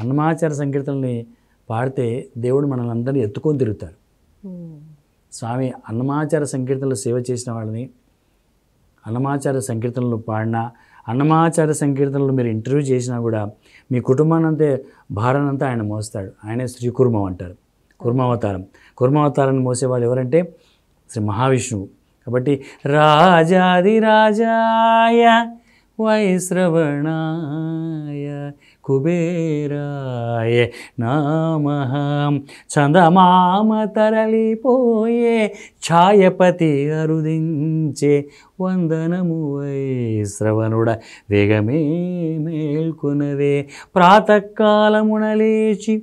అన్నమాచార సంకీర్తనల్ని పాడితే దేవుడు మనల్ని అందరినీ ఎత్తుకొని తిరుగుతారు. స్వామి అన్నమాచార సంకీర్తనలు సేవ చేసిన వాళ్ళని, అన్నమాచార సంకీర్తనలు పాడినా, అన్నమాచార సంకీర్తనలు మీరు ఇంటర్వ్యూ చేసినా కూడా మీ కుటుంబానంతే భారానంతా ఆయన మోస్తాడు. ఆయనే శ్రీ కుర్మం అంటారు, కుర్మావతారం. కుర్మావతారాన్ని మోసేవాడు ఎవరంటే శ్రీ మహావిష్ణువు. కాబట్టి రాజాదిరాజాయ వైశ్రవణాయ కుబేరాయ నమః. చందమామ తరలిపోయే ఛాయపతి అరుదించే వందనము వైశ్రవణుడ వేగమే మేల్కొనవే. ప్రాతకాలమున లేచి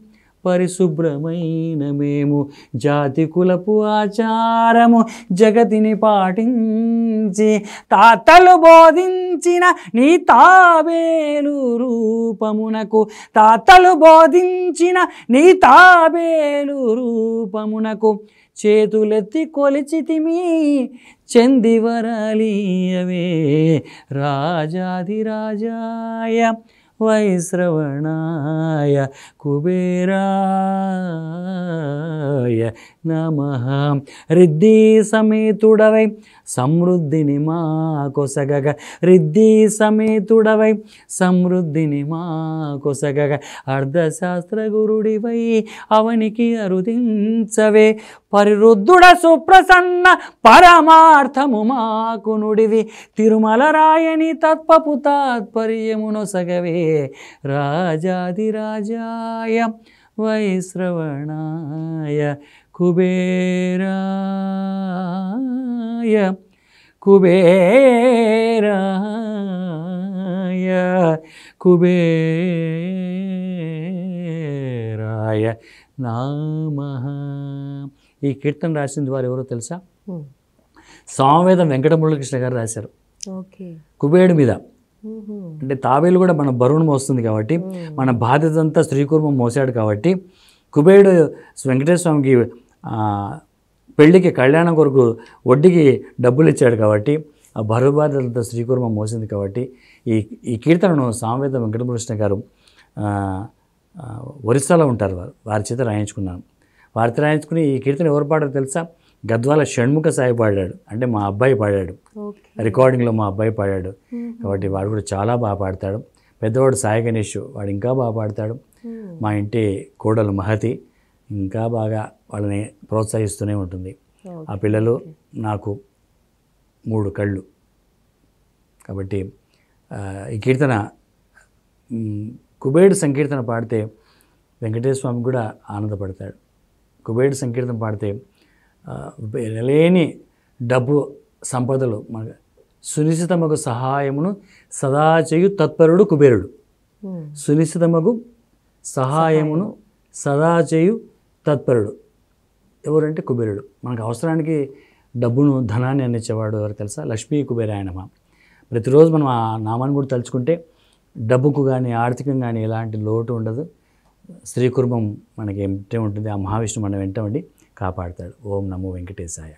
పరిశుభ్రమైన మేము జాతి కులపు ఆచారము జగతిని పాటించి తాతలు బోధించిన నీ తాబేలు రూపమునకు, తాతలు బోధించిన నీ తాబేలు రూపమునకు చేతులెత్తి కొలిచితిమి చందివరలీయవే. రాజాధిరాజాయ వైశ్రవణాయ కుబేరాయ నమః. రిద్ధి సమేతుడవై సమృద్ధిని మా కొసగగ, రిద్ధి సమేతుడవై సమృద్ధిని మా కొసగగ. అర్ధశాస్త్ర గురుడివై అవనికి అరుదించవే. పరిరుద్ధుడ సుప్రసన్న పరమార్థము మాకు నుడివి. తిరుమల రాయని తత్వపు తాత్పర్యమునొసగవే. రాజాదిరాజాయ వైశ్రవణాయ కుబేరాయ కుబేరాయ కుబేరాయ నమః. ఈ కీర్తన రాసింది వారు ఎవరో తెలుసా? సామవేదం వెంకట మురళీకృష్ణ గారు రాశారు. కుబేరుడి మీద. అంటే తాబేలు కూడా మన బరువును మోస్తుంది కాబట్టి, మన బాధ్యత అంతా శ్రీకుర్మం మోసాడు కాబట్టి, కుబేరుడు వెంకటేశ్వర స్వామికి పెళ్ళికి కళ్యాణం కొరకు వడ్డీకి డబ్బులు ఇచ్చాడు కాబట్టి, ఆ బరువు బాధ్యతలతో శ్రీకుర్మం మోసింది కాబట్టి ఈ కీర్తనను సామవేద వెంకటకృష్ణ గారు ఒరిస్సాలో ఉంటారు, వారి చేత రాయించుకున్నాను. వారితో రాయించుకుని ఈ కీర్తన ఎవరు పాడారు తెలుసా? గద్వాల షణ్ముఖ సాయి పాడాడు. అంటే మా అబ్బాయి పాడాడు, రికార్డింగ్లో మా అబ్బాయి పాడాడు. కాబట్టి వాడు కూడా చాలా బాగా పాడతాడు. పెద్దవాడు సాయి గణేష్, వాడు ఇంకా బాగా పాడతాడు. మా ఇంటి కోడలు మహతి ఇంకా బాగా వాళ్ళని ప్రోత్సహిస్తూనే ఉంటుంది. ఆ పిల్లలు నాకు 3 కళ్ళు. కాబట్టి ఈ కీర్తన కుబేరుడు సంకీర్తన పాడితే వెంకటేశ్వర స్వామి కూడా ఆనందపడతాడు. కుబేరుడు సంకీర్తన పాడితే లేని డబ్బు సంపదలు మన సునిశ్చితమగు సహాయమును సదా చేయు తత్పరుడు కుబేరుడు. సునిశ్చితమగు సహాయమును సదా చేయు తత్పరుడు ఎవరంటే కుబేరుడు. మనకు అవసరానికి డబ్బును ధనాన్ని అందించేవాడు ఎవరు తెలుసా? లక్ష్మీ కుబేరాయ నమః. ప్రతిరోజు మనం ఆ నామాన్ని కూడా తలుచుకుంటే డబ్బుకు కానీ ఆర్థికంగా కానీ ఎలాంటి లోటు ఉండదు. శ్రీకుర్మం మనకి వెంటే ఉంటుంది. ఆ మహావిష్ణువు మన వెంట ఉండి కాపాడుతాడు. ఓం నమో వెంకటేశాయ.